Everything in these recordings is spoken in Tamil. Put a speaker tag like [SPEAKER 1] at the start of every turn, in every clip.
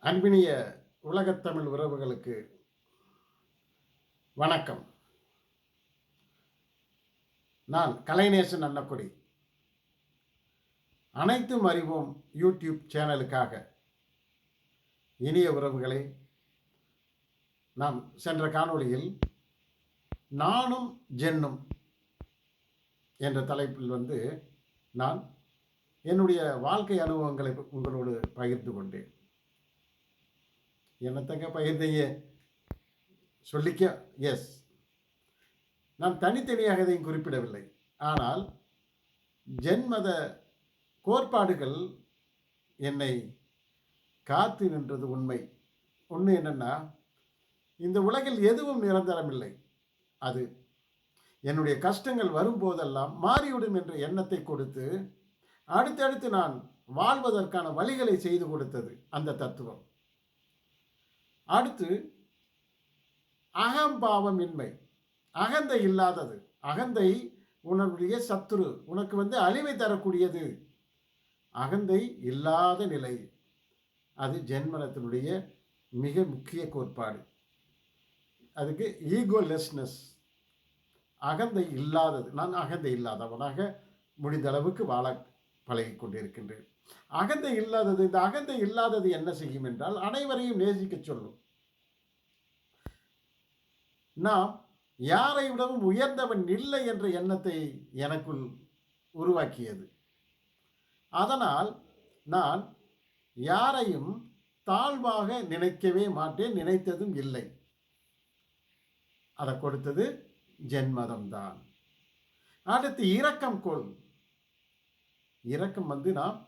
[SPEAKER 1] அன்பினிய உலகத்தமிழ் உறவுகளுக்கு வணக்கம். நான் கலைநேசன் அன்னக்குடி. அனைத்தும் அறிவோம் யூடியூப் சேனலுக்காக இனிய உறவுகளே, நாம் சென்ற காணொளியில் நானும் ஜென்னும் என்ற தலைப்பில் நான் என்னுடைய வாழ்க்கை அனுபவங்களை உங்களோடு பகிர்ந்து கொண்டேன். என்னத்தங்க பகிர்ந்தீங்க சொல்லிக்க? எஸ், நான் தனித்தனியாக இதையும் குறிப்பிடவில்லை. ஆனால் ஜென்மத கோட்பாடுகள் என்னை காத்து நின்றது உண்மை. ஒன்று என்னென்னா, இந்த உலகில் எதுவும் நிரந்தரமில்லை. அது என்னுடைய கஷ்டங்கள் வரும்போதெல்லாம் மாறிவிடும் என்ற எண்ணத்தை கொடுத்து அடுத்தடுத்து நான் வாழ்வதற்கான வழிகளை செய்து கொடுத்தது அந்த தத்துவம். அடுத்து அகம்பாவமின்மை, அகந்தை இல்லாதது. அகந்தை உன்னுடைய சத்துரு, உனக்கு அழிவை தரக்கூடியது. அகந்தை இல்லாத நிலை, அது ஜென்மனத்தினுடைய மிக முக்கிய கோட்பாடு. அதுக்கு ஈகோலெஸ்னஸ், அகந்தை இல்லாதது. நான் அகந்தை இல்லாதவனாக முடிந்த அளவுக்கு வாழ பழகி கொண்டிருக்கின்றேன். அகந்தை இல்லாதது, இந்த அகந்தை இல்லாதது என்ன செய்யும் என்றால் அனைவரையும் நேசிக்க சொல்லும். நாம் யாரை விடவும் உயர்ந்தவன் இல்லை என்ற எண்ணத்தை எனக்குள் உருவாக்கியது. அதனால் நான் யாரையும் தாழ்வாக நினைக்கவே மாட்டேன், நினைத்ததும் இல்லை. அதை கொடுத்தது ஜென்மதம்தான். அடுத்து இரக்கம் கொள். இரக்கம் நாம்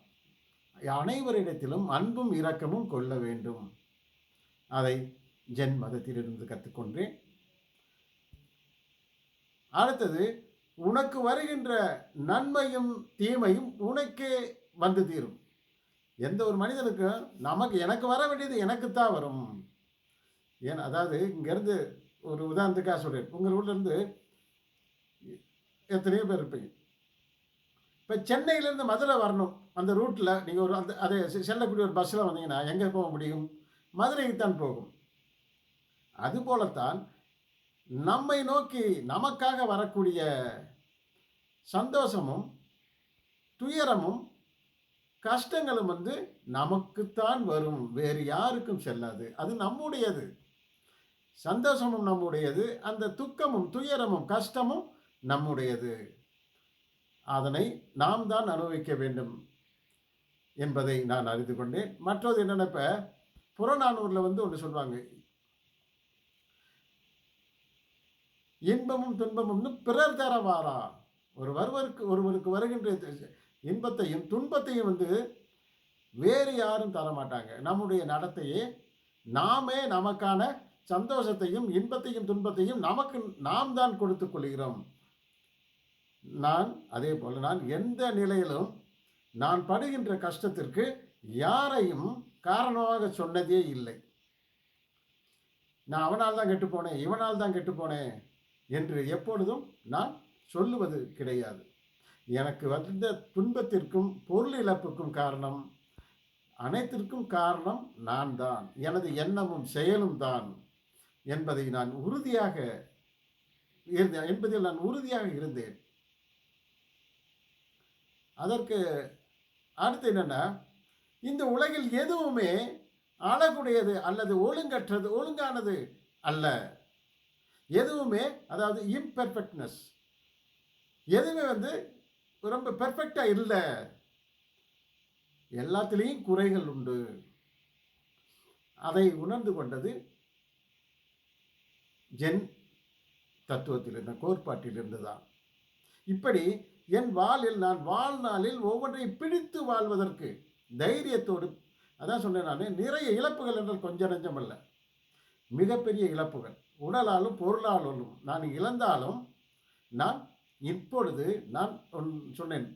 [SPEAKER 1] அனைவரிடத்திலும் அன்பும் இரக்கமும் கொள்ள வேண்டும். அதை ஜென்மதத்திலிருந்து கற்றுக்கொண்டேன். அடுத்தது, உனக்கு வருகின்ற நன்மையும் தீமையும் உனக்கே வந்து தீரும். எந்த ஒரு மனிதனுக்கும் எனக்கு வர வேண்டியது எனக்குத்தான் வரும். அதாவது இங்கேருந்து ஒரு உதாரணத்துக்காக சொல்கிறேன். உங்கள் ஊர்லேருந்து எத்தனையோ பேர் இருப்பீங்க. இப்போ சென்னையிலேருந்து மதுரை வரணும், அந்த ரூட்டில் நீங்கள் அதை செல்லக்கூடிய ஒரு பஸ்ஸில் வந்தீங்கன்னா எங்கே போக முடியும்? மதுரைக்கு தான் போகும். அதுபோலத்தான் நம்மை நோக்கி நமக்காக வரக்கூடிய சந்தோஷமும் துயரமும் கஷ்டங்களும் நமக்குத்தான் வரும், வேறு யாருக்கும் செல்லாது. அது நம்முடையது. சந்தோஷமும் நம்முடையது, அந்த துக்கமும் துயரமும் கஷ்டமும் நம்முடையது. அதனை நாம் தான் அனுபவிக்க வேண்டும் என்பதை நான் அறிந்து கொண்டேன். மற்றது என்னென்ன, இப்போ புறநானூரில் ஒன்று சொல்லுவாங்க, இன்பமும் துன்பமும் பிறர் தரவாரா. ஒருவருக்கு வருகின்ற இன்பத்தையும் துன்பத்தையும் வேறு யாரும் தரமாட்டாங்க. நம்முடைய நடத்தையே நாமே நமக்கான சந்தோஷத்தையும் இன்பத்தையும் துன்பத்தையும் நாம் தான் கொடுத்து கொள்கிறோம். அதே போல் நான் எந்த நிலையிலும் நான் படுகின்ற கஷ்டத்திற்கு யாரையும் காரணமாக சொன்னதே இல்லை. நான் அவனால் தான் கெட்டு போனேன், இவனால் தான் கெட்டு போனேன் என்று எப்பொழுதும் நான் சொல்லுவது கிடையாது. எனக்கு வந்த துன்பத்திற்கும் பொருள் இழப்புக்கும் காரணம், அனைத்திற்கும் காரணம் நான் தான், எனது எண்ணமும் செயலும் தான் என்பதில் நான் உறுதியாக இருந்தேன். அதற்கு அடுத்து என்னென்னா, இந்த உலகில் எதுவுமே அழகுடையது அல்லது ஒழுங்கானது அல்ல. எதுவுமே, அதாவது இம்பெர்ஃபெக்ட்னஸ், எதுவுமே ரொம்ப பெர்ஃபெக்டாக இல்லை. எல்லாத்திலையும் குறைகள் உண்டு. அதை உணர்ந்து கொண்டது ஜென் தத்துவத்தில், இந்த கோட்பாட்டில் இருந்துதான். இப்படி என் நான் வாழ்நாளில் ஒவ்வொன்றை பிடித்து வாழ்வதற்கு தைரியத்தோடு, அதான் சொன்னேன் நான், நிறைய இழப்புகள் என்றால் கொஞ்சம் நஞ்சம் அல்ல, மிகப்பெரிய இழப்புகள். உடலாலும் பொருளாலும் நான் இழந்தாலும் நான் இப்பொழுது சொன்னேன்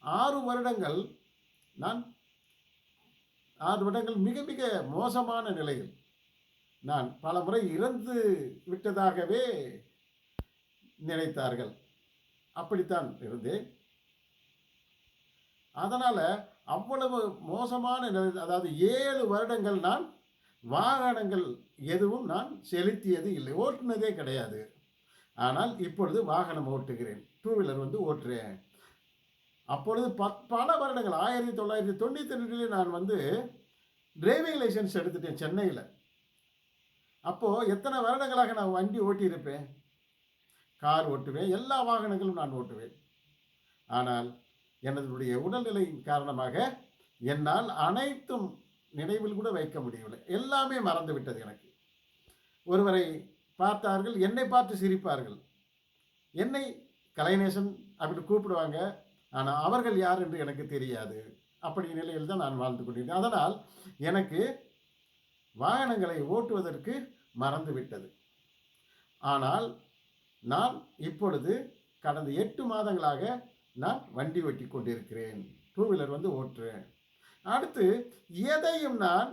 [SPEAKER 1] 6 வருடங்கள் மிக மிக மோசமான நிலையில் நான் பல முறை இறந்து விட்டதாகவே நினைத்தார்கள். அப்படித்தான் இருந்தேன். அதனால் அவ்வளவு மோசமான நிலை, அதாவது 7 வருடங்கள் நான் வாகனங்கள் எதுவும் நான் செலுத்தியது இல்லை, ஓட்டுனதே கிடையாது. ஆனால் இப்பொழுது வாகனம் ஓட்டுகிறேன், டூ வீலர் வந்து ஓட்டுறேன். அப்பொழுது பல வருடங்கள் 1992 நான் வந்து டிரைவிங் லைசன்ஸ் எடுத்துட்டேன் சென்னையில். அப்போது எத்தனை வருடங்களாக நான் வண்டி ஓட்டியிருப்பேன், கார் ஓட்டுவேன், எல்லா வாகனங்களும் நான் ஓட்டுவேன். ஆனால் என்னுடைய உடல்நிலையின் காரணமாக என்னால் அனைத்தும் நினைவில் கூட வைக்க முடியவில்லை, எல்லாமே மறந்து விட்டது எனக்கு. ஒருவரை பார்த்தார்கள், என்னை பார்த்து சிரிப்பார்கள், என்னை கலைநேசன் அப்படி கூப்பிடுவாங்க, ஆனால் அவர்கள் யார் என்று எனக்கு தெரியாது. அப்படி நிலையில் தான் நான் வாழ்ந்து கொண்டிருந்தேன். அதனால் எனக்கு வாகனங்களை ஓட்டுவதற்கு மறந்து விட்டது. ஆனால் நான் இப்பொழுது கடந்த 8 மாதங்களாக நான் வண்டி ஓட்டி கொண்டிருக்கிறேன், டூ வீலர் வந்து ஓட்டுறேன். அடுத்து எதையும் நான்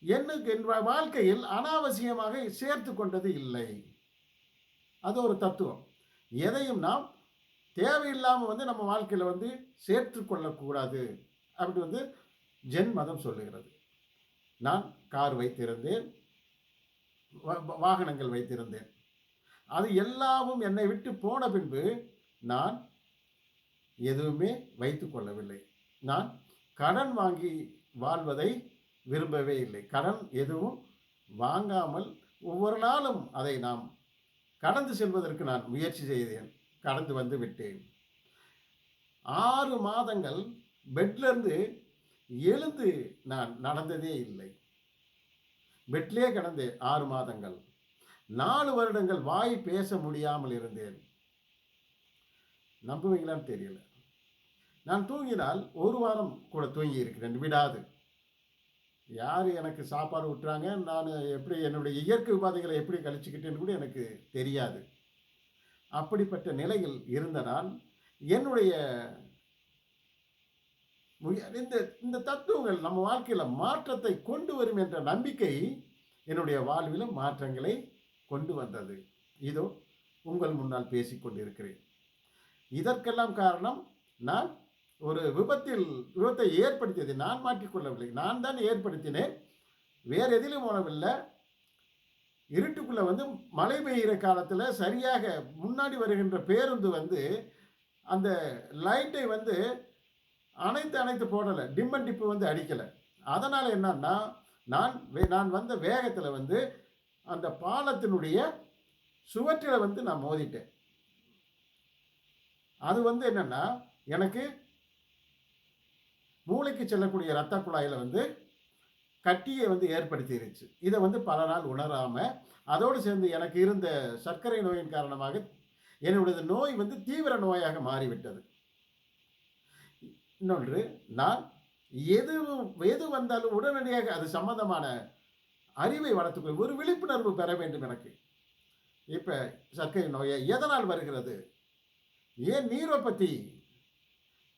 [SPEAKER 1] என் வாழ்க்கையில் அனாவசியமாக சேர்த்து கொண்டது இல்லை. அது ஒரு தத்துவம். எதையும் நாம் தேவையில்லாமல் வந்து நம்ம வாழ்க்கையில் வந்து சேர்த்து கொள்ளக்கூடாது அப்படி வந்து ஜென் மதம் சொல்லுகிறது. நான் கார் வைத்திருந்தேன், வாகனங்கள் வைத்திருந்தேன். அது எல்லாமும் என்னை விட்டு போன பின்பு நான் எதுவுமே வைத்து கொள்ளவில்லை. நான் கடன் வாங்கி வாழ்வதை விரும்பவே இல்லை. கடன் எதுவும் வாங்காமல் ஒவ்வொரு நாளும் அதை நாம் கடந்து செல்வதற்கு நான் முயற்சி செய்தேன், கடந்து வந்து விட்டேன். 6 மாதங்கள் பெட்லேருந்து எழுந்து நான் நடந்ததே இல்லை. பெட்லேயே கிடந்தேன் 6 மாதங்கள். 4 வருடங்கள் வாய் பேச முடியாமல் இருந்தேன். நம்புவீங்களான்னு தெரியல. நான் தூங்கினால் 1 வாரம் கூட தூங்கி இருக்கிறேன் விடாது. யார் எனக்கு சாப்பாடு விட்டுறாங்க, நான் எப்படி என்னுடைய இயற்கை உபாதைகளை எப்படி கழிச்சுக்கிட்டேன்னு கூட எனக்கு தெரியாது. அப்படிப்பட்ட நிலையில் இருந்த நான் என்னுடைய இந்த இந்த தத்துவங்கள் நம்ம வாழ்க்கையில் மாற்றத்தை கொண்டு வரும் என்ற நம்பிக்கை என்னுடைய வாழ்விலும் மாற்றங்களை கொண்டு வந்தது. இதோ உங்கள் முன்னால் பேசிக்கொண்டிருக்கிறேன். இதற்கெல்லாம் காரணம் நான் ஒரு விபத்தை ஏற்படுத்தியது நான் மாற்றிக்கொள்ளவில்லை, நான் தான் ஏற்படுத்தினேன். வேறு எதிலும் போனவில்லை. இருட்டுக்குள்ளே வந்து மழை பெய்கிற காலத்தில் சரியாக முன்னாடி வருகின்ற பேருந்து வந்து அந்த லைட்டை வந்து அணைத்து போடலை, டிம்மன் டிப்பு வந்து அடிக்கலை. அதனால் என்னன்னா நான் வந்த வேகத்தில் வந்து அந்த பாலத்தினுடைய சுவற்றில் வந்து நான் மோதிட்டேன். அது வந்து என்னென்னா எனக்கு மூளைக்கு செல்லக்கூடிய இரத்த குழாயில் வந்து கட்டியை வந்து ஏற்படுத்திருச்சு. இதை வந்து பல நாள் உணராமல் அதோடு சேர்ந்து எனக்கு இருந்த சர்க்கரை நோயின் காரணமாக என்னுடைய நோய் வந்து தீவிர நோயாக மாறிவிட்டது. இன்னொன்று, நான் எது வந்தாலும் உடனடியாக அது சம்பந்தமான அறிவை வளர்த்துக்கொள், ஒரு விழிப்புணர்வு பெற வேண்டும் எனக்கு. இப்போ சர்க்கரை நோயை எதனால் வருகிறது, ஏன் நீரோபதி,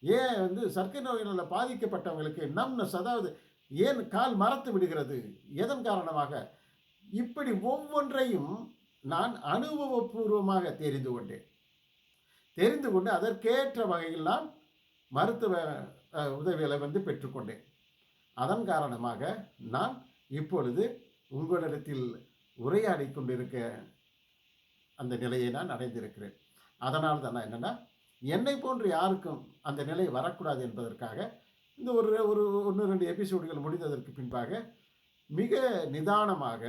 [SPEAKER 1] ஏன் வந்து சர்க்கரை நோயினால் பாதிக்கப்பட்டவங்களுக்கு நம்னஸ், அதாவது ஏன் கால் மரத்து விடுகிறது, எதன் காரணமாக, இப்படி ஒவ்வொன்றையும் நான் அனுபவபூர்வமாக தெரிந்து கொண்டு அதற்கேற்ற வகையில் நான் மருத்துவ உதவிகளை வந்து பெற்றுக்கொண்டேன். அதன் காரணமாக நான் இப்பொழுது உங்களிடத்தில் உரையாடி கொண்டிருக்க அந்த நிலையை நான் அடைந்திருக்கிறேன். அதனால் தான் நான் என்னென்னா, என்னை போன்று யாருக்கும் அந்த நிலை வரக்கூடாது என்பதற்காக இந்த ஒரு 1-2 எபிசோடுகள் முடிந்ததற்கு பின்பாக மிக நிதானமாக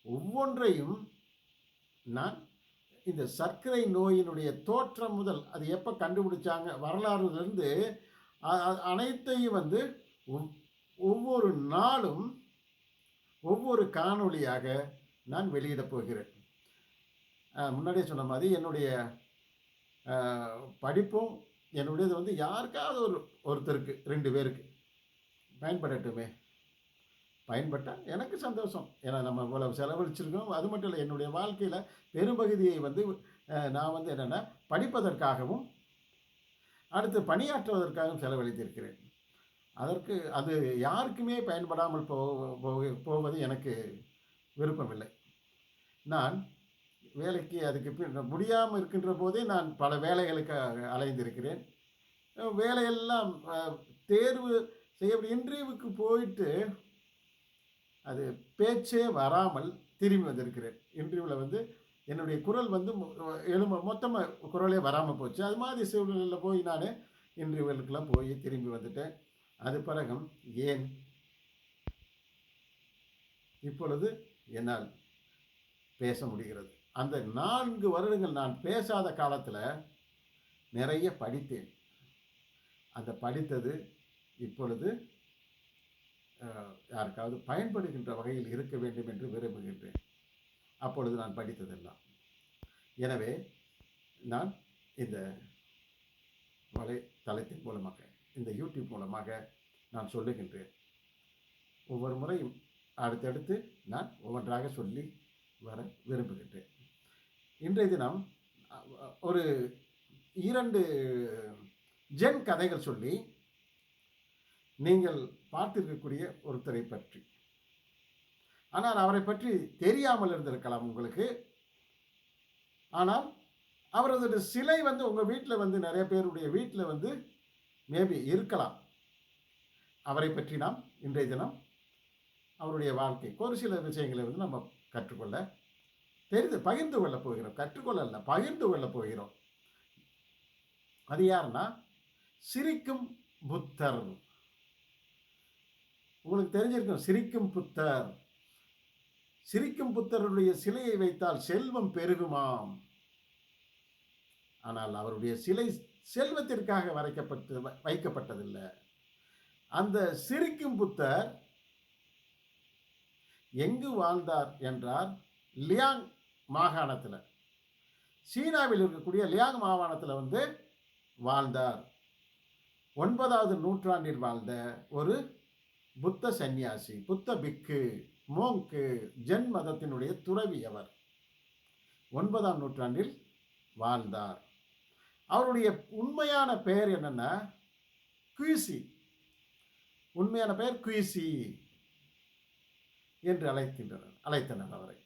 [SPEAKER 1] ஒவ்வொன்றையும் நான் இந்த சர்க்கரை நோயினுடைய தோற்றம் முதல் அது எப்போ கண்டுபிடிச்சாங்க வரலாறுலேருந்து அனைத்தையும் வந்து ஒவ்வொரு நாளும் ஒவ்வொரு காணொளியாக நான் வெளியிடப் போகிறேன். முன்னாடியே சொன்ன மாதிரி என்னுடைய படிப்பும் என்னுடையது வந்து யாருக்காவது ஒருத்தருக்கு 2 பேருக்கு பயன்படட்டுமே. பயன்பட்டால் எனக்கு சந்தோஷம். ஏன்னா நம்ம இவ்வளவு செலவழிச்சிருக்கோம். அது மட்டும் இல்லை, என்னுடைய வாழ்க்கையில் பெரும்பகுதியை வந்து நான் வந்து என்னென்னா படிப்பதற்காகவும் அடுத்து பணியாற்றுவதற்காகவும் செலவழித்திருக்கிறேன். அதற்கு அது யாருக்குமே பயன்படாமல் போவது எனக்கு விருப்பமில்லை. நான் வேலைக்கு அதுக்கு முடியாமல் இருக்கின்ற போதே நான் பல வேலைகளுக்கு அலைந்திருக்கிறேன். வேலையெல்லாம் தேர்வு செய்ய இன்டர்வியூவுக்கு போயிட்டு அது பேச்சே வராமல் திரும்பி வந்திருக்கிறேன். இன்டர்வியூவில் வந்து என்னுடைய குரல் வந்து மொத்தமாக குரலே வராமல் போச்சு. அது மாதிரி சூழ்நிலையில் போய் நான் இன்டர்வியூகளுக்கெல்லாம் போய் திரும்பி வந்துட்டேன். அது பிறகும் ஏன் இப்பொழுது என்னால் பேச முடிகிறது. அந்த 4 வருடங்கள் நான் பேசாத காலத்தில் நிறைய படித்தேன். அந்த படித்தது இப்பொழுது யாருக்காவது பயன்படுகின்ற வகையில் இருக்க வேண்டும் என்று விரும்புகின்றேன். அப்பொழுது நான் படித்ததெல்லாம். எனவே நான் இந்த வலைத்தளத்தின் மூலமாக, இந்த யூடியூப் மூலமாக நான் சொல்லுகின்றேன். ஒவ்வொரு முறையும் அடுத்தடுத்து நான் ஒவ்வொன்றாக சொல்லி வர விரும்புகின்றேன். இன்றைய தினம் ஒரு 2 ஜென் கதைகள் சொல்லி நீங்கள் பார்த்திருக்கக்கூடிய ஒருத்தரை பற்றி, ஆனால் அவரை பற்றி தெரியாமல் இருந்திருக்கலாம் உங்களுக்கு. ஆனால் அவரது சிலை வந்து உங்கள் வீட்டில் வந்து நிறைய பேருடைய வீட்டில் வந்து மேபி இருக்கலாம். அவரை பற்றி நாம் இன்றைய தினம் அவருடைய வாழ்க்கை ஒரு சில விஷயங்களை வந்து நம்ம கற்றுக்கொள்ள பகிர்ந்து கொள்ள போகிறோம். கற்றுக்கொள்ள அல்ல, பகிர்ந்து கொள்ள போகிறோம். அது யாருன்னா சிரிக்கும் புத்தர். உங்களுக்கு தெரிஞ்சிருக்கும் சிரிக்கும் புத்தர். சிரிக்கும் புத்தருடைய சிலையை வைத்தால் செல்வம் பெருகுமாம். ஆனால் அவருடைய சிலை செல்வத்திற்காக வைக்கப்பட்டதில்லை. அந்த சிரிக்கும் புத்தர் எங்கு வாழ்ந்தார் என்றால் லியாங் மாகாணத்தில், சீனாவில் இருக்கக்கூடிய லியாங் மாகாணத்தில் வந்து வாழ்ந்தார். 9வது நூற்றாண்டில் வாழ்ந்த ஒரு புத்த சந்நியாசி, புத்த பிக்கு, மோங்கு, ஜென் மதத்தினுடைய துறவி. அவர் 9ஆம் நூற்றாண்டில் வாழ்ந்தார். அவருடைய உண்மையான பெயர் என்னன்னா குயிசி. உண்மையான பெயர் குயிசி என்று அழைத்தனர் அவரை.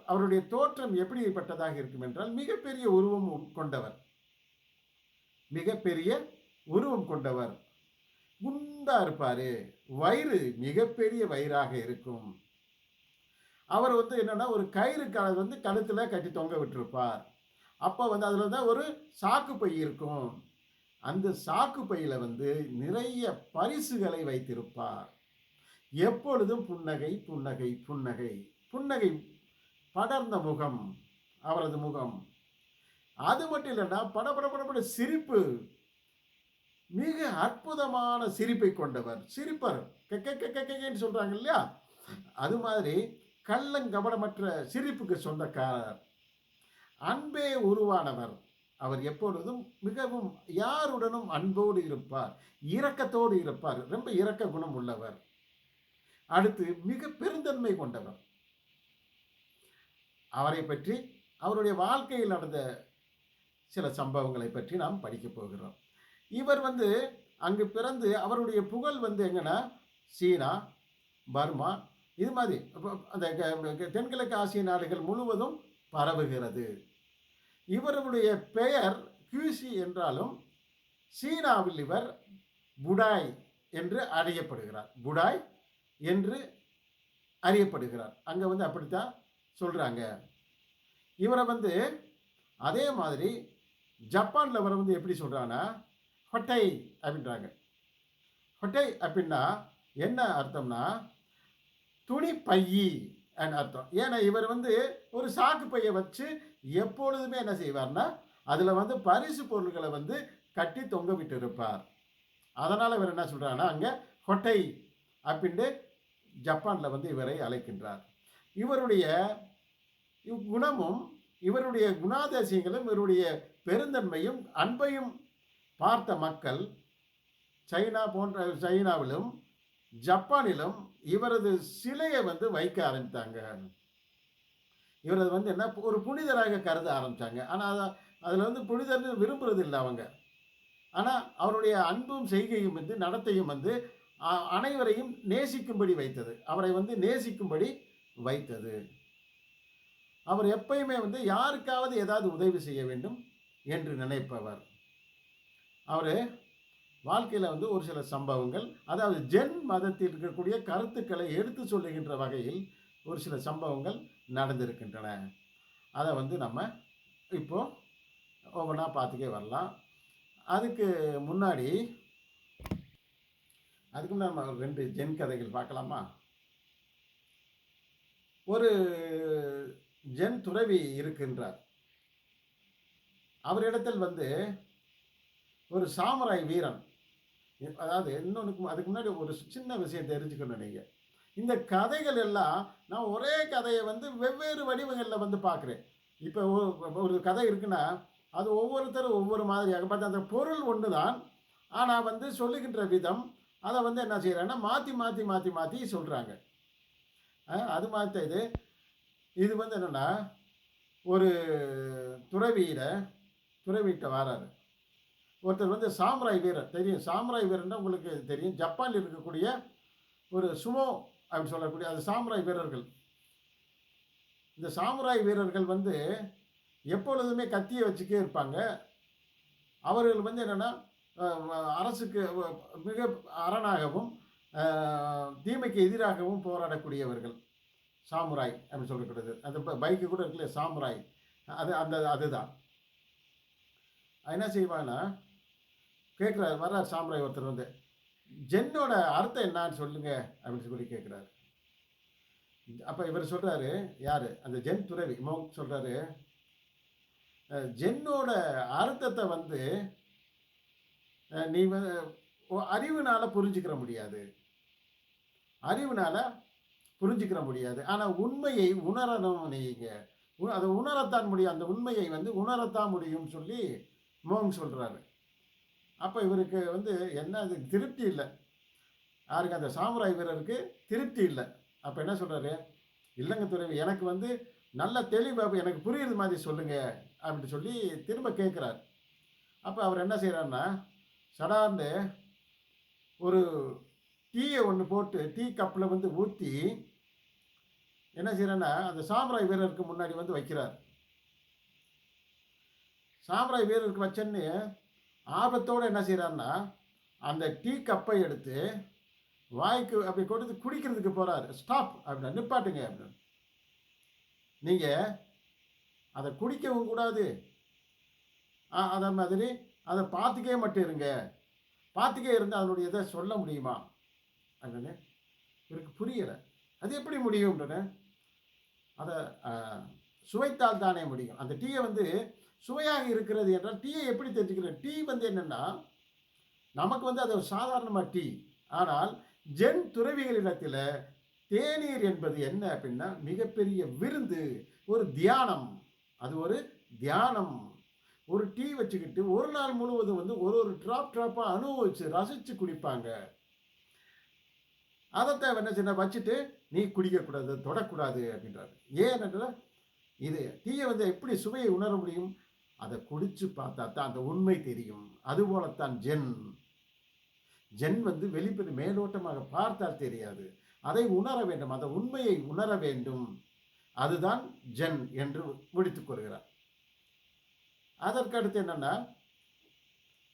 [SPEAKER 1] அவருடைய தோற்றம் எப்படிப்பட்டதாக இருக்கும் என்றால் மிகப்பெரிய உருவம் கொண்டவர். மிகப்பெரிய உருவம் கொண்டவர். குண்டா இருப்பாரு. வயிறு மிகப்பெரிய வயிறாக இருக்கும். அவர் வந்து என்னன்னா ஒரு கயிறு வந்து கழுத்துல கட்டி தொங்க விட்டுருப்பார். அப்போ வந்து அதில் தான் ஒரு சாக்கு பை இருக்கும். அந்த சாக்கு பையில வந்து நிறைய பரிசுகளை வைத்திருப்பார். எப்பொழுதும் புன்னகை புன்னகை புன்னகை புன்னகை படர்ந்த முகம் அவரது முகம். அது மட்டும் இல்லைன்னா படபட சிரிப்பு. மிக அற்புதமான சிரிப்பை கொண்டவர். சிரிப்பர் கென்னு சொல்றாங்க இல்லையா, அது மாதிரி கள்ளங்கபடமற்ற சிரிப்புக்கு சொந்தக்காரர். அன்பே உருவானவர். அவர் எப்பொழுதும் மிகவும் யாருடனும் அன்போடு இருப்பார், இரக்கத்தோடு இருப்பார். ரொம்ப இரக்க குணம் உள்ளவர். அடுத்து மிக பெருந்தன்மை கொண்டவர். அவரை பற்றி, அவருடைய வாழ்க்கையில் நடந்த சில சம்பவங்களை பற்றி நாம் படிக்க போகிறோம். இவர் வந்து அங்கு பிறந்து அவருடைய புகழ் வந்து எங்கன்னா சீனா, பர்மா, இது மாதிரி அந்த தென்கிழக்கு ஆசிய நாடுகள் முழுவதும் பரவுகிறது. இவருடைய பெயர் கியூசி என்றாலும் சீனாவில் இவர் புடாய் என்று அறியப்படுகிறார். புடாய் என்று அறியப்படுகிறார். அங்கே வந்து அப்படித்தான் சொல்கிறாங்க. இவரை வந்து அதே மாதிரி ஜப்பானில் இவரை வந்து எப்படி சொல்கிறாங்கன்னா ஹொட்டை அப்படின்றாங்க. ஹொட்டை அப்படின்னா என்ன அர்த்தம்னா துணி பையி அர்த்தம். ஏன்னா இவர் வந்து ஒரு சாக்கு பையை வச்சு எப்பொழுதுமே என்ன செய்வார்னா அதில் வந்து பரிசு பொருள்களை வந்து கட்டி தொங்க விட்டு இருப்பார். அதனால் இவர் என்ன சொல்கிறாங்கன்னா அங்கே ஹொட்டை அப்படின்ட்டு ஜப்பானில் வந்து இவரை அழைக்கின்றார். இவருடைய குணமும் இவருடைய குணாதிசயங்களும் இவருடைய பெருந்தன்மையும் அன்பையும் பார்த்த மக்கள் சைனாவிலும் ஜப்பானிலும் இவரது சிலையை வந்து வைக்க ஆரம்பித்தாங்க. இவரது வந்து என்ன ஒரு புனிதராக கருத ஆரம்பித்தாங்க. ஆனால் அதில் வந்து புனிதர்னு விரும்புறது இல்லை அவங்க. ஆனால் அவருடைய அன்பும் செய்கையும் வந்து நடத்தையும் வந்து அனைவரையும் நேசிக்கும்படி வைத்தது. அவரை வந்து நேசிக்கும்படி வைத்தது. அவர் எப்பயுமே வந்து யாருக்காவது ஏதாவது உதவி செய்ய வேண்டும் என்று நினைப்பவர். அவர் வாழ்க்கையில் வந்து ஒரு சில சம்பவங்கள், அதாவது ஜென் மதத்தில் இருக்கக்கூடிய கருத்துக்களை எடுத்து சொல்லுகின்ற வகையில் ஒரு சில சம்பவங்கள் நடந்திருக்கின்றன. அதை வந்து நம்ம இப்போ ஒவ்வொன்றா பார்த்துட்டே வரலாம். அதுக்கு முன்னாடி நம்ம 2 ஜென் கதைகள் பார்க்கலாமா? ஒரு ஜென் துறவி இருக்கின்றார். அவரிடத்தில் வந்து ஒரு சாமுராய் வீரன், அதாவது இன்னொன்னுக்கு அதுக்கு முன்னாடி ஒரு சின்ன விஷயம் தெரிஞ்சுக்கணும் நீங்க. இந்த கதைகள் எல்லாம் நான் ஒரே கதையை வந்து வெவ்வேறு வடிவங்களில் வந்து பார்க்குறேன். இப்போ ஒரு கதை இருக்குன்னா, அது ஒவ்வொருத்தரும் ஒவ்வொரு மாதிரியாக பார்த்தா அந்த பொருள் ஒன்று தான். ஆனால் வந்து சொல்லுகின்ற விதம், அதை வந்து என்ன செய்கிறாங்கன்னா மாற்றி மாற்றி மாற்றி மாற்றி சொல்கிறாங்க. அது மாதிரி இது வந்து என்னென்னா, ஒரு துறவிகிட்ட வராரு. ஒருத்தர் வந்து சாமுராய் வீரர் தெரியும். சாமுராய் வீரர்னா உங்களுக்கு தெரியும். ஜப்பானில் இருக்கக்கூடிய ஒரு சுமோ அப்படின்னு சொல்லக்கூடிய அது சாமுராய் வீரர்கள். இந்த சாமுராய் வீரர்கள் வந்து எப்பொழுதுமே கத்தியை வச்சுக்கே இருப்பாங்க. அவர்கள் வந்து என்னென்னா அரசுக்கு மிக அரணாகவும் தீமைக்கு எதிராகவும் போராடக்கூடியவர்கள். சாமுராய் அப்படின்னு சொல்லக்கூடியது. அந்த பைக்கு கூட இருக்குல்ல சாமுராய், அதுதான். என்ன செய்வாங்கன்னா கேட்குறாரு, வர்றார் சாமுராய் ஒருத்தர் வந்து, ஜென்னோட அர்த்தம் என்னான்னு சொல்லுங்க அப்படின்னு சொல்லி கேட்குறாரு. அப்போ இவர் சொல்கிறாரு, யார் அந்த ஜென் துறவி மோங்க் சொல்கிறாரு, ஜென்னோட அர்த்தத்தை வந்து நீ அறிவுனால புரிஞ்சுக்கிற முடியாது. ஆனால் உண்மையை உணரணும். நீங்கள் அதை உணரத்தான் முடியும். அந்த உண்மையை வந்து உணரத்தான் முடியும்னு சொல்லி மோங்க் சொல்கிறாரு. அப்போ இவருக்கு வந்து என்ன அது திருப்தி இல்லை. யாருக்கு? அந்த சாமுராய் வீரருக்கு திருப்தி இல்லை. அப்போ என்ன சொல்கிறாரு, இல்லைங்க துறவி, எனக்கு வந்து நல்ல தெளிவாக எனக்கு புரியுற மாதிரி சொல்லுங்க அப்படின்னு சொல்லி திரும்ப கேட்குறாரு. அப்போ அவர் என்ன செய்கிறாருன்னா, சடார்ந்து ஒரு டீயை ஒன்று போட்டு டீ கப்பில் வந்து ஊற்றி என்ன செய்கிறேன்னா அந்த சாமுராய் வீரருக்கு முன்னாடி வந்து வைக்கிறார். சாமுராய் வீரருக்கு வச்சேன்னு ஆபத்தோடு என்ன செய்கிறாருன்னா அந்த டீ கப்பை எடுத்து வாய்க்கு அப்படி கொடுத்து குடிக்கிறதுக்கு போகிறார். ஸ்டாப் அப்படின்னா, நிப்பாட்டுங்க அப்படின்னு. நீங்கள் அதை குடிக்கவும் கூடாது, அதை மாதிரி அதை பார்த்துக்கே மட்டும் இருங்க. பார்த்துக்கே இருந்து அதனுடைய இதை சொல்ல முடியுமா அப்படின்னு இவருக்கு புரியலை. அது எப்படி முடியும்ன்றன, அதை சுவைத்தால் தானே முடியும். அந்த டீயை வந்து சுவையாக இருக்கிறது என்றால் டீயை எப்படி தெரிஞ்சுக்கிறேன்? டீ வந்து என்னென்னா நமக்கு வந்து அது சாதாரணமாக டீ. ஆனால் ஜென் துறவிகளிடத்தில் தேநீர் என்பது என்ன அப்படின்னா மிகப்பெரிய விருந்து, ஒரு தியானம். அது ஒரு தியானம். ஒரு டீ வச்சுக்கிட்டு ஒரு நாள் முழுவதும் வந்து ஒரு ட்ராப்பாக அனுபவிச்சு ரசித்து குடிப்பாங்க. அதை என்ன செய்ய வச்சுட்டு நீ குடிக்கக்கூடாது, தொடக்கூடாது அப்படின்றாரு. ஏன்னா இது டீயை வந்து எப்படி சுவையை உணர முடியும்? அதை குடிச்சு பார்த்தா தான் அந்த உண்மை தெரியும். அதுபோலத்தான் ஜென் வந்து வெளிப்படை மேலோட்டமாக பார்த்தால் தெரியாது, அதை உணர வேண்டும், அந்த உண்மையை உணர வேண்டும். அதுதான் ஜென் என்று முடித்துக் கொள்கிறார். அதற்கடுத்து என்னன்னா,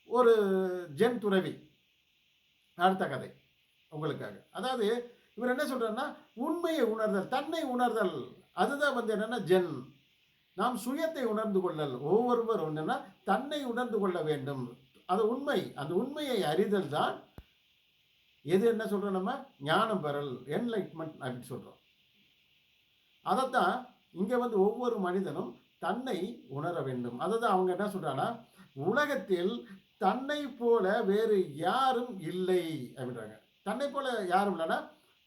[SPEAKER 1] ஒரு ஜென் துறவி, அடுத்த கதை உங்களுக்காக. அதாவது இவர் என்ன சொல்றாருன்னா, உண்மையை உணர்தல், தன்னை உணர்தல், அதுதான் வந்து என்னன்னா ஜென். நாம் சுயத்தை உணர்ந்து கொள்ளல். ஒவ்வொருவரும் என்னன்னா தன்னை உணர்ந்து கொள்ள வேண்டும். அது உண்மை. அந்த உண்மையை அறிதல் தான் எது என்ன சொல்கிறோம், நம்ம ஞானம் பெறல், என்லைட்மெண்ட் அப்படின்னு சொல்கிறோம். அதைத்தான் இங்கே வந்து ஒவ்வொரு மனிதனும் தன்னை உணர வேண்டும். அதை தான் அவங்க என்ன சொல்கிறாங்கன்னா, உலகத்தில் தன்னை போல வேறு யாரும் இல்லை அப்படின்றாங்க. தன்னை போல யாரும் இல்லைன்னா,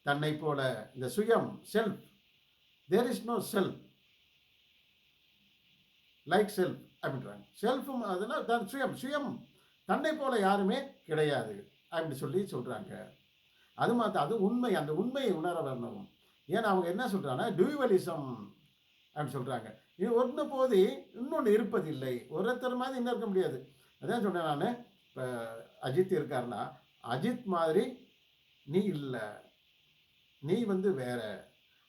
[SPEAKER 1] தன்னை போல இந்த சுயம், self, there is no self like self அப்படின்றாங்க. செல்ஃபும் அதனால் தன் சுயம் தன்னை போல யாருமே கிடையாது அப்படின்னு சொல்கிறாங்க. அது மாதிரி அது உண்மை. அந்த உண்மையை உணர வரணும். ஏன்னா அவங்க என்ன சொல்கிறாங்கன்னா, டியூவலிசம் அப்படின்னு சொல்கிறாங்க. இது ஒன்று போது இன்னொன்று இருப்பதில்லை. ஒருத்தர் மாதிரி இன்னும் இருக்க முடியாது. அதான் சொன்னேன் நான். இப்போ அஜித் இருக்காருன்னா, அஜித் மாதிரி நீ இல்லை, நீ வந்து வேற,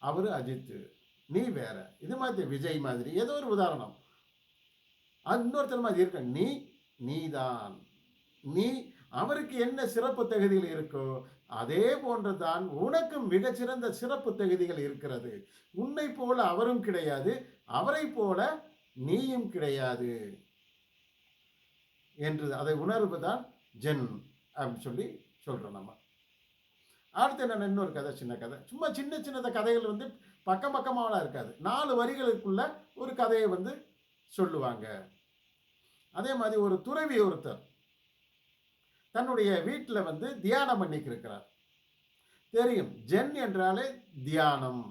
[SPEAKER 1] அவர் அஜித், நீ வேற. இது மாதிரி விஜய் மாதிரி ஏதோ ஒரு உதாரணம். அது இன்னொருத்தர் மாதிரி இருக்க, நீதான், நீ அவருக்கு என்ன சிறப்பு தகுதிகள் இருக்கோ அதே போன்றுதான் உனக்கும் மிகச்சிறந்த சிறப்பு தகுதிகள் இருக்கிறது. உன்னை போல அவரும் கிடையாது, அவரை போல நீயும் கிடையாது என்று அதை உணர்வுதான் ஜென் அப்படின்னு சொல்லி சொல்றோம் நம்ம. அடுத்து என்ன, இன்னொரு கதை, சின்ன கதை. சும்மா சின்ன சின்ன கதைகள் வந்து பக்கம் பக்கமாலாம் இருக்காது. 4 வரிகளுக்குள்ள ஒரு கதையை வந்து சொல்லுவாங்க. அதே மாதிரி ஒரு துறவி ஒருத்தர் தன்னுடைய வீட்டில் வந்து தியானம் பண்ணிக்கு இருக்கிறார். தெரியும், ஜென் என்றாலே தியானம்.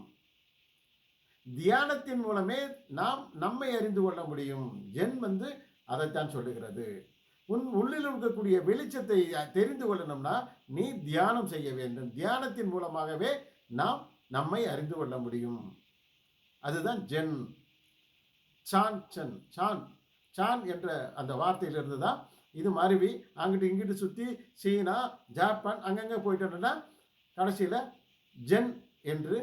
[SPEAKER 1] தியானத்தின் மூலமே நாம் நம்மை அறிந்து கொள்ள முடியும். ஜென் வந்து அதைத்தான் சொல்லுகிறது. உள்ளில் இருக்கக்கூடிய வெளிச்சத்தை தெரிந்து கொள்ளணும்னா நீ தியானம் செய்ய வேண்டும். தியானத்தின் மூலமாகவே நாம் நம்மை அறிந்து கொள்ள முடியும். அதுதான் Zen. Chan Chan Chan Chan என்ற அந்த வார்த்தையிலிருந்து தான் இது மருவி அங்கிட்டு இங்கிட்டு சுற்றி சீனா, ஜப்பான் அங்கங்கே போயிட்டோம்னா கடைசியில் ஜென் என்று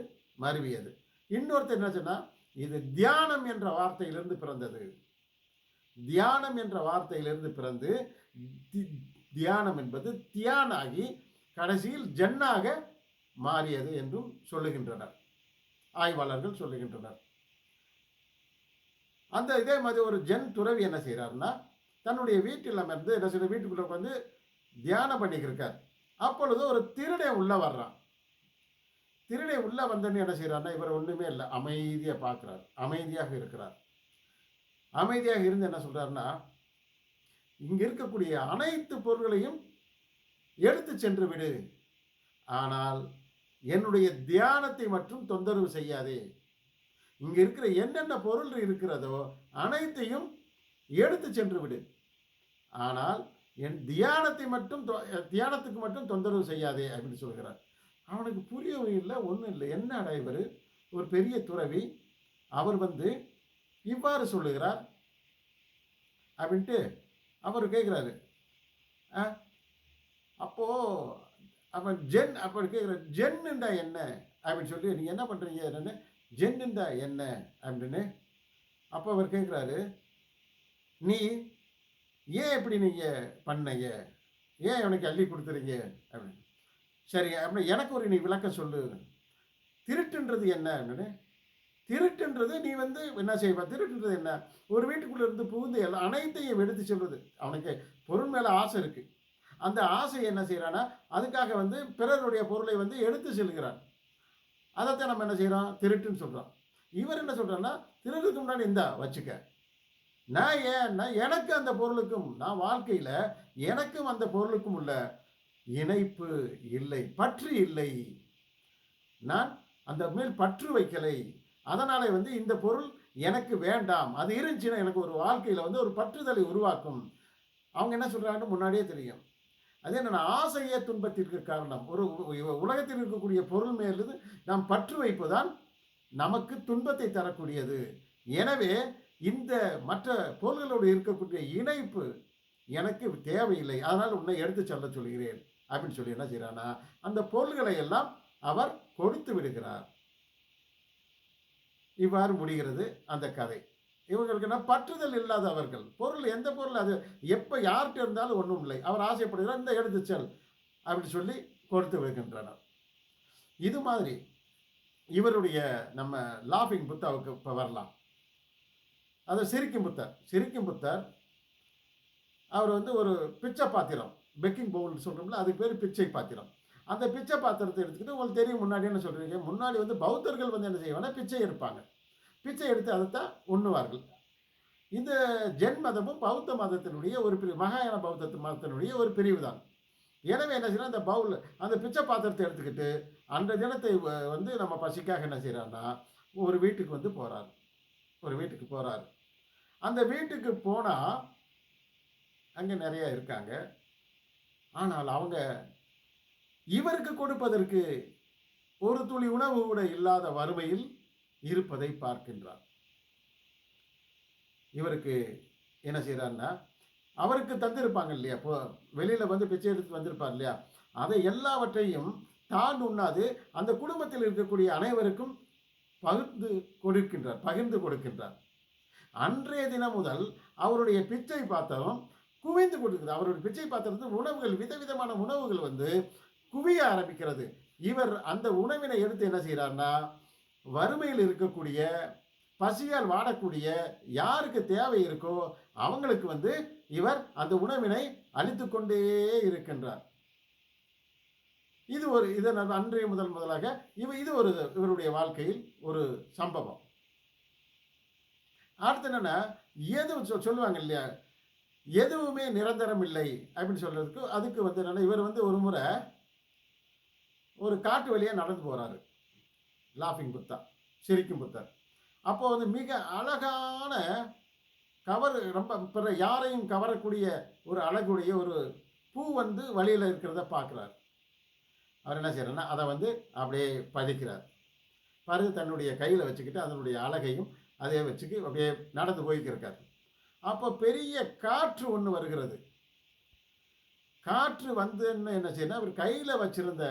[SPEAKER 1] மருவியது. இன்னொருத்தர் என்ன சொன்னா, இது தியானம் என்ற வார்த்தையிலிருந்து பிறந்தது. தியானம் என்ற வார்த்தையிலிருந்து பிறந்து தியானம் என்பது தியானாகி கடைசியில் ஜென்னாக மாறியது என்றும் சொல்லுகின்றனர், ஆய்வாளர்கள் சொல்லுகின்றனர். அந்த இதே மாதிரி ஒரு ஜென் துறவி என்ன செய்கிறாருன்னா, தன்னுடைய வீட்டில் அமர்ந்து என்ன செய்ய, வீட்டுக்குள்ள வந்து தியானம் பண்ணிக்கிருக்கார். அப்பொழுது ஒரு திருடன் உள்ள வர்றான். திருடன் உள்ள வந்தன்னு என்ன செய்யறாருன்னா, இவர் ஒன்றுமே இல்லை, அமைதியாக பார்க்குறார், அமைதியாக இருக்கிறார். அமைதியாக இருந்து என்ன சொல்றாருன்னா, இங்க இருக்கக்கூடிய அனைத்து பொருள்களையும் எடுத்து சென்று விடு, ஆனால் என்னுடைய தியானத்தை மட்டும் தொந்தரவு செய்யாதே. இங்க இருக்கிற என்னென்ன பொருள் இருக்கிறதோ அனைத்தையும் எடுத்து சென்று விடு, ஆனால் என் தியானத்தை மட்டும் தியானத்துக்கு மட்டும் தொந்தரவு செய்யாதே அப்படின்னு சொல்கிறார். அவனுக்கு புரியவும் இல்லை, ஒன்றும் இல்லை. என்னடா இவர் ஒரு பெரிய துறவி, அவர் வந்து இவ்வாறு சொல்லுகிறார் அப்படின்ட்டு அவர் கேட்குறாரு. அப்போ அவன் ஜென் அப்படி கேட்குற, ஜென்னுண்டா என்ன அப்படின்னு சொல்லி, நீங்கள் என்ன பண்ணுறீங்க என்னன்னு, ஜென்னுண்டா என்ன அப்படின்னு. அப்போ அவர் கேட்குறாரு, நீ ஏன் எப்படி நீங்கள் பண்ணீங்க, ஏன் அவனுக்கு அள்ளி கொடுத்துறீங்க அப்படின்னு. சரி அப்படின்னா எனக்கு ஒரு நீ விளக்கம் சொல்லு. திருட்டுன்றது என்ன அப்படின்னு. திருட்டுன்றது நீ வந்து என்ன செய்வ, திருட்டுன்றது என்ன, ஒரு வீட்டுக்குள்ளே இருந்து புகுந்து எல்லாம் அனைத்தையும் எடுத்து சொல்வது. அவனுக்கு பொருள் மேலே ஆசை இருக்குது. அந்த ஆசையை என்ன செய்கிறான்னா, அதுக்காக வந்து பிறருடைய பொருளை வந்து எடுத்து செல்கிறான். அதைத்தான் நம்ம என்ன செய்கிறோம், திருட்டுன்னு சொல்கிறோம். இவர் என்ன சொல்கிறான்னா, திருடுக்கு முன்னாடி இந்தா வச்சுக்க, நான் ஏன்னா எனக்கு அந்த பொருளுக்கும், நான் வாழ்க்கையில் எனக்கும் அந்த பொருளுக்கும் உள்ள இணைப்பு இல்லை, பற்று இல்லை, நான் அந்த மேல் பற்று வைக்கலை, அதனால வந்து இந்த பொருள் எனக்கு வேண்டாம். அது இருந்துச்சுன்னா எனக்கு ஒரு வாழ்க்கையில் வந்து ஒரு பற்றுதலை உருவாக்கும். அவங்க என்ன சொல்கிறாங்கன்னு முன்னாடியே தெரியும். அதே என்ன, ஆசையே துன்பத்திற்கு காரணம். ஒரு உலகத்தில் இருக்கக்கூடிய பொருள் மேலிருந்து நாம் பற்று வைப்புதான் நமக்கு துன்பத்தை தரக்கூடியது. எனவே இந்த மற்ற பொருள்களோடு இருக்கக்கூடிய இணைப்பு எனக்கு தேவையில்லை, அதனால் உன்னை எடுத்து சொல்ல சொல்கிறேன் அப்படின்னு சொல்லி என்ன செய்யறானா, அந்த பொருள்களை எல்லாம் அவர் கொடுத்து விடுகிறார். இவ்வாறு முடிகிறது அந்த கதை. இவங்களுக்கு என்ன, பற்றுதல் இல்லாதவர்கள், பொருள் எந்த பொருள் அது எப்போ யார்கிட்ட இருந்தாலும் ஒன்றும் இல்லை, அவர் ஆசைப்படுகிறார், இந்த எடுத்து செல் அப்படின்னு சொல்லி கொடுத்து விடுகின்றனர். இது மாதிரி இவருடைய நம்ம லாஃபிங் புத்தாவுக்கு இப்போ வரலாம். அது சிரிக்கும் புத்தர். சிரிக்கும் புத்தர் அவர் வந்து ஒரு பிச்சை பாத்திரம், பெக்கிங் பவுல்னு சொல்கிறோம்ல, அதுக்கு பேர் பிச்சை பாத்திரம். அந்த பிச்சை பாத்திரத்தை எடுத்துக்கிட்டு, உங்களுக்கு தெரியும் முன்னாடி என்ன சொல்கிறீங்க, முன்னாடி வந்து பௌத்தர்கள் வந்து என்ன செய்வாங்கன்னா பிச்சை எடுப்பாங்க. பிச்சை எடுத்து அதைத்தான் உண்ணுவார்கள். இந்த ஜென் மதமும் பௌத்த மதத்தினுடைய ஒரு பிரிவு, மகாயான பௌத்த மதத்தினுடைய ஒரு பிரிவு தான். எனவே என்ன செய்யணும், அந்த பவுல் அந்த பிச்சை பாத்திரத்தை எடுத்துக்கிட்டு அந்த தினத்தை வந்து நம்ம பசிக்காக என்ன செய்கிறாருன்னா ஒரு வீட்டுக்கு வந்து போகிறார். ஒரு வீட்டுக்கு போகிறார். அந்த வீட்டுக்கு போனால் அங்கே நிறைய இருக்காங்க. ஆனால் அவங்க இவருக்கு கொடுப்பதற்கு ஒரு துளி உணவு கூட இல்லாத வறுமையில் இருப்பதை பார்க்கின்றார். இவருக்கு என்ன செய்கிறாருன்னா, அவருக்கு தந்திருப்பாங்க இல்லையா, இப்போ வெளியில் வந்து பிச்சை எடுத்து வந்திருப்பார் இல்லையா, அதை எல்லாவற்றையும் தான் உண்ணாது அந்த குடும்பத்தில் இருக்கக்கூடிய அனைவருக்கும் பகிர்ந்து கொடுக்கின்றார். அன்றைய தினம் முதல் அவருடைய பிச்சை பாத்திரம் குவிந்து கொடுக்குது. அவருடைய பிச்சை பாத்திரத்தில் உணவுகள், விதவிதமான உணவுகள் வந்து குவிய ஆரம்பிக்கிறது. இவர் அந்த உணவினை எடுத்து என்ன செய்கிறார்னா, வறுமையில் இருக்கக்கூடிய, பசியால் வாடக்கூடிய, யாருக்கு தேவை இருக்கோ அவங்களுக்கு வந்து இவர் அந்த உணவினை அளித்து கொண்டே இருக்கின்றார். இது ஒரு இதை அன்றைய முதலாக இது ஒரு இவருடைய வாழ்க்கையில் ஒரு சம்பவம். அடுத்து என்னன்னா, எது சொல்லுவாங்க இல்லையா, எதுவுமே நிரந்தரம் இல்லை அப்படின்னு சொல்றதுக்கு, அதுக்கு வந்து என்னன்னா, இவர் வந்து ஒரு முறை ஒரு காட்டு வழியாக நடந்து போறாரு. லாஃபிங் புத்தா, சிரிக்கும் புத்தர். அப்போ வந்து மிக அழகான ரொம்ப பிற யாரையும் கவரக்கூடிய ஒரு அழகுடைய ஒரு பூ வந்து வழியில் இருக்கிறத பார்க்குறார். அவர் என்ன செய்யறாருன்னா, அதை வந்து அப்படியே பதிக்கிறார். பருது தன்னுடைய கையில் வச்சுக்கிட்டு அதனுடைய அழகையும் அதே வச்சுக்கு அப்படியே நடந்து போய்க்கிருக்கார். அப்போ பெரிய காற்று ஒன்று வருகிறது. காற்று வந்துன்னு என்ன செய்யணும், அவர் கையில் வச்சிருந்த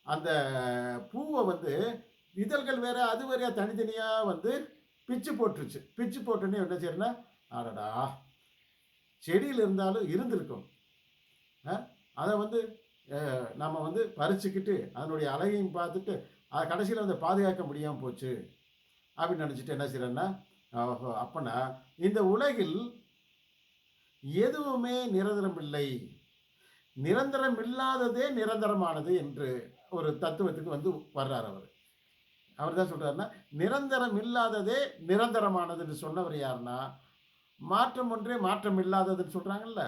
[SPEAKER 1] அந்த பூவை வந்து இதழ்கள் வேற அது வேறையா தனித்தனியாக வந்து பிச்சு போட்டுருச்சு. பிச்சு போட்டுன்னு என்ன செய்யறேன்னா, ஆடடா செடியில் இருந்தாலும் இருந்திருக்கும், அதை வந்து நம்ம வந்து பறிச்சுக்கிட்டு அதனுடைய அழகையும் பார்த்துட்டு அதை கடைசியில் வந்து பாதுகாக்க முடியாமல் போச்சு அப்படின்னு நினச்சிட்டு என்ன செய்யறேன்னா, அப்பனா இந்த உலகில் எதுவுமே நிரந்தரம் இல்லை, நிரந்தரம் இல்லாததே நிரந்தரமானது என்று ஒரு தத்துவத்துக்கு வந்து வர்றார். அவர் தான் சொல்றாருன்னா, நிரந்தரம் இல்லாததே நிரந்தரமானதுன்னு சொன்னவர் யாருன்னா, மாற்றம் ஒன்றே மாற்றம் இல்லாததுன்னு சொல்றாங்கல்ல,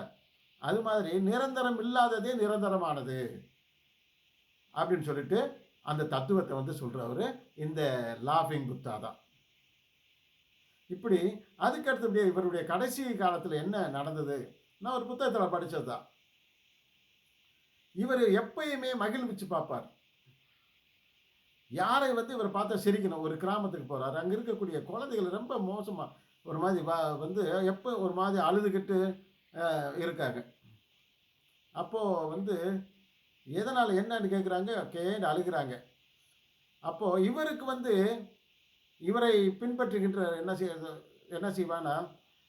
[SPEAKER 1] அது மாதிரி நிரந்தரம் இல்லாததே நிரந்தரமானது அப்படின்னு சொல்லிட்டு அந்த தத்துவத்தை வந்து சொல்றவர் இந்த லாஃபிங் புத்தா தான். இப்படி அதுக்கடுத்து இவருடைய கடைசி காலத்தில் என்ன நடந்தது, நான் ஒரு புத்தகத்தில் படித்தது தான். இவர் எப்பயுமே மகிழ்விச்சு பார்ப்பார். யாரை வந்து இவர் பார்த்தா சிரிக்கணும். ஒரு கிராமத்துக்கு போகிறார், அங்கே இருக்கக்கூடிய குழந்தைகள் ரொம்ப மோசமாக ஒரு மாதிரி வந்து எப்போ ஒரு மாதிரி அழுதுகிட்டு இருக்காங்க. அப்போது வந்து எதனால் என்னன்னு கேட்குறாங்க, கேன்னு அழுகிறாங்க. அப்போது இவருக்கு வந்து இவரை பின்பற்றுகின்ற என்ன செய்வானா,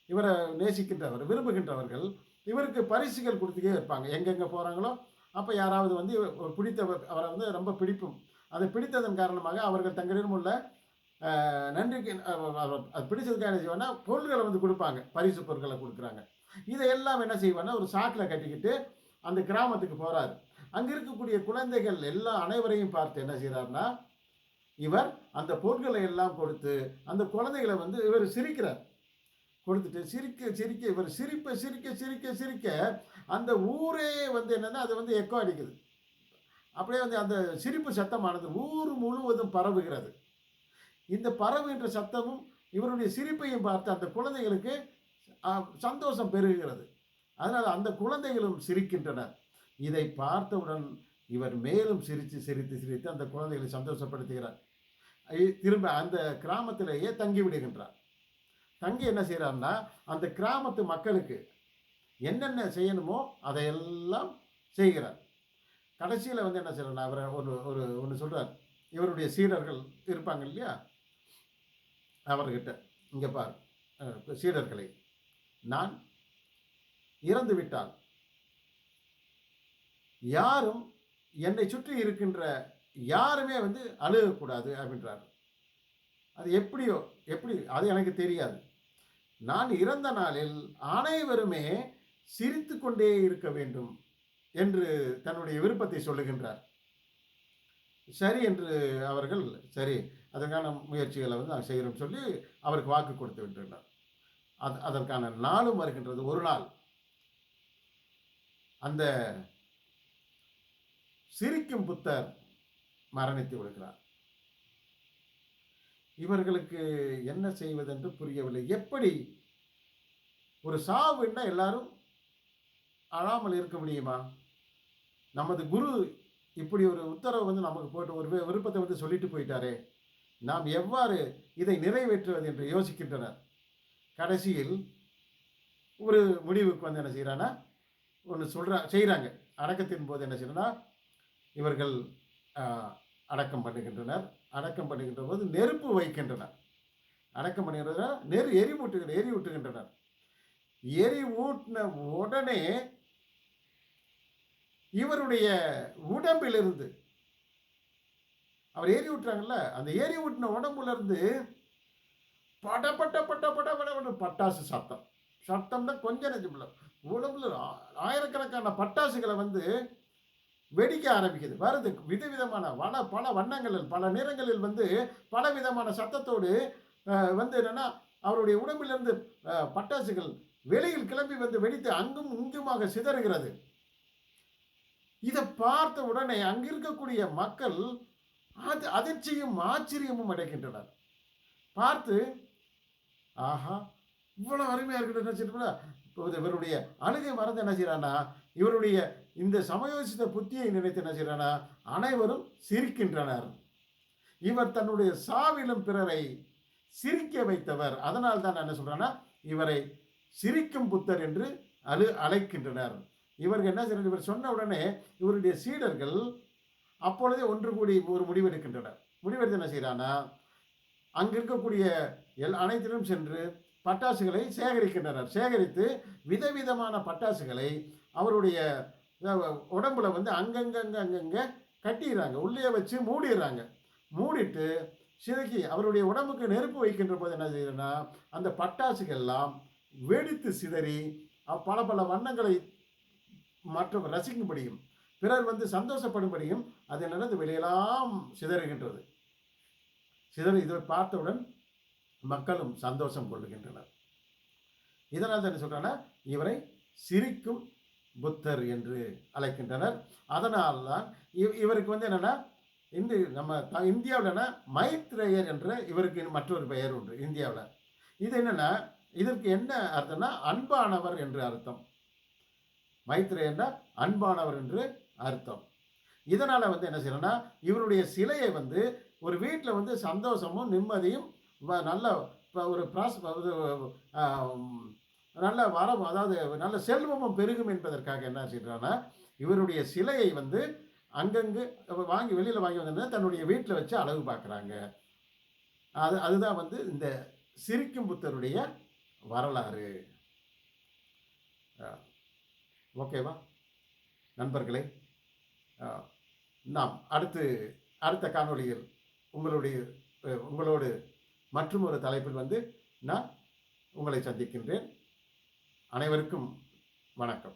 [SPEAKER 1] இவரை நேசிக்கின்றவர் விரும்புகின்றவர்கள் இவருக்கு பரிசுகள் கொடுத்துட்டே இருப்பாங்க. எங்கெங்கே போகிறாங்களோ அப்போ யாராவது வந்து பிடித்தவர், அவரை வந்து ரொம்ப பிடிப்பும், அதை பிடித்ததன் காரணமாக அவர்கள் தங்களிடம் உள்ள நன்றிக்கு அது பிடிச்சதுக்காக என்ன செய்வாங்கன்னா, பொருள்களை வந்து கொடுப்பாங்க, பரிசு பொருட்களை கொடுக்குறாங்க. இதையெல்லாம் என்ன செய்வான்னா, ஒரு சாக்கில் கட்டிக்கிட்டு அந்த கிராமத்துக்கு போகிறார். அங்கே இருக்கக்கூடிய குழந்தைகள் எல்லாம் அனைவரையும் பார்த்து என்ன செய்கிறார்னா, இவர் அந்த பொருட்களை எல்லாம் கொடுத்து அந்த குழந்தைகளை வந்து இவர் சிரிக்கிறார். கொடுத்துட்டு சிரிக்க சிரிக்க இவர் சிரிப்பை சிரிக்க சிரிக்க சிரிக்க அந்த ஊரே வந்து என்னன்னா, அது வந்து எக்கோ அடிக்குது. அப்படியே வந்து அந்த சிரிப்பு சத்தமானது ஊர் முழுவதும் பரவுகிறது. இந்த பரவுகின்ற சத்தமும் இவருடைய சிரிப்பையும் பார்த்து அந்த குழந்தைகளுக்கு சந்தோஷம் பெருகுகிறது. அதனால் அந்த குழந்தைகளும் சிரிக்கின்றனர். இதை பார்த்தவுடன் இவர் மேலும் சிரித்து சிரித்து சிரித்து அந்த குழந்தைகளை சந்தோஷப்படுத்துகிறார். திரும்ப அந்த கிராமத்திலேயே தங்கி விடுகின்றார். தங்கி என்ன செய்கிறார்னா, அந்த கிராமத்து மக்களுக்கு என்னென்ன செய்யணுமோ அதையெல்லாம் செய்கிறார். கடைசியில் வந்து என்ன செய்யறாருன்னா, அவரை ஒன்று சொல்கிறார். இவருடைய சீடர்கள் இருப்பாங்க இல்லையா, அவர்கிட்ட, இங்கே பார் சீடர்களை, நான் இறந்து விட்டால் யாரும் என்னை சுற்றி இருக்கின்ற யாருமே வந்து அழுகக்கூடாது அப்படின்றார். அது எப்படி அது எனக்கு தெரியாது. நான் இறந்த நாளில் அனைவருமே சிரித்து கொண்டே இருக்க வேண்டும் என்று தன்னுடைய விருப்பத்தை சொல்லுகின்றார். சரி என்று அவர்கள், சரி அதற்கான முயற்சிகளை வந்து நான் செய்கிறோம் சொல்லி அவருக்கு வாக்கு கொடுத்து விட்டுருந்தார். அதற்கான நாளும் வருகின்றது. ஒரு நாள் அந்த சிரிக்கும் புத்தர் மரணித்து விடுகிறார். இவர்களுக்கு என்ன செய்வதென்று புரியவில்லை. எப்படி ஒரு சாவுன்னா எல்லாரும் அழாமல் இருக்க முடியுமா? நமது குரு இப்படி ஒரு உத்தரவு வந்து நமக்கு போட்டு ஒரு விருப்பத்தை வந்து சொல்லிட்டு போயிட்டாரே, நாம் எவ்வாறு இதை நிறைவேற்றுவது என்று யோசிக்கின்றனர். கடைசியில் ஒரு முடிவுக்கு வந்து என்ன செய்கிறான்னா, ஒன்று செய்கிறாங்க. அடக்கத்தின் போது என்ன செய்யணும்னா, இவர்கள் அடக்கம் பண்ணுகின்றனர். அடக்கம் பண்ணுகின்ற போது நெருப்பு வைக்கின்றனர். அடக்கம் பண்ணுகின்றனர், எரி ஊட்டுகின்றனர். எரி ஊட்டின உடனே இவருடைய உடம்பிலிருந்து, அவர் எரி ஊட்டுறாங்கல்ல, அந்த எரி ஊட்டின உடம்புல இருந்து படபட்ட பட்ட பட பட பட்டாசு சத்தம். சத்தம்னா கொஞ்சம் நெஞ்சமில்ல. உடம்புல ஆயிரக்கணக்கான பட்டாசுகளை வந்து வெடிக்க ஆரம்பிக்குது. வருது விதவிதமான பல வண்ணங்களில், பல நிறங்களில் வந்து பலவிதமான சத்தத்தோடு வந்து என்னன்னா, அவருடைய உடம்பிலிருந்து பட்டாசுகள் வெளியில் கிளம்பி வந்து வெடித்து அங்கும் இங்குமாக சிதறுகிறது. இதை பார்த்த உடனே அங்கிருக்கக்கூடிய மக்கள் அதிர்ச்சியும் ஆச்சரியமும் அடைகின்றனர். பார்த்து, ஆஹா! இவ்வளவு அருமையா இருக்குன்னு நினைச்சிட்டு இவருடைய அழுகை மறந்து என்ன செய்யறானா, இவருடைய இந்த சமயோசித புத்தியை நினைத்து என்ன செய்யறானா, அனைவரும் சிரிக்கின்றனர். இவர் தன்னுடைய சாவிலும் பிறரை சிரிக்க வைத்தவர். அதனால் தான் என்ன சொல்றானா, இவரை சிரிக்கும் புத்தர் என்று அழைக்கின்றனர். இவர்கள் என்ன செய்யறாங்க, இவர் சொன்ன உடனே இவருடைய சீடர்கள் அப்பொழுதே ஒன்று கூடி ஒரு முடிவெடுக்கின்றனர். முடிவெடுத்து என்ன செய்யறானா, அங்கு இருக்கக்கூடிய அனைத்திலும் சென்று பட்டாசுகளை சேகரிக்கின்றனர். சேகரித்து விதவிதமான பட்டாசுகளை அவருடைய உடம்புல வந்து அங்கங்க கட்டிடுறாங்க. உள்ளே வச்சு மூடிடுறாங்க. மூடிட்டு சிதைக்கி அவருடைய உடம்புக்கு நெருப்பு வைக்கின்ற போது என்ன செய்யறதுன்னா, அந்த பட்டாசுகள்லாம் வெடித்து சிதறி பல பல வண்ணங்களை மற்றவர் ரசிக்கும்படியும் பிறர் வந்து சந்தோஷப்படும்படியும் அது நடந்து வெளியெல்லாம் சிதறுகின்றது. சிதறி இதை பார்த்தவுடன் மக்களும் சந்தோஷம் கொள்ளுகின்றனர். இதனால் தான் என்ன சொல்றாங்கன்னா, இவரை சிரிக்கும் புத்தர் என்று அழைக்கின்றனர். அதனால் தான் இவருக்கு வந்து என்னன்னா, இன்று நம்ம இந்தியாவில் மைத்ரேயர் என்ற இவருக்கு மற்றொரு பெயர் உண்டு இந்தியாவில். இது என்னன்னா, இதற்கு என்ன அர்த்தம்னா, அன்பானவர் என்று அர்த்தம். மைத்ரேயர்னா அன்பானவர் என்று அர்த்தம். இதனால வந்து என்ன செய்யறோம்னா, இவருடைய சிலையை வந்து ஒரு வீட்டில் வந்து சந்தோஷமும் நிம்மதியும் நல்ல ஒரு நல்ல வரம், அதாவது நல்ல செல்வமும் பெருகும் என்பதற்காக என்ன செய்யறாங்கன்னா, இவருடைய சிலையை வந்து அங்கங்கு வெளியில் வாங்கி வந்து தன்னுடைய வீட்டில் வச்சு அழகு பார்க்குறாங்க. அதுதான் வந்து இந்த சிரிக்கும் புத்தருடைய வரலாறு. ஓகேவா நண்பர்களே, நாம் அடுத்த காணொளியில் உங்களோடு மற்றும் ஒரு தலைப்பில் வந்து நான் உங்களை சந்திக்கின்றேன். அனைவருக்கும் வணக்கம்.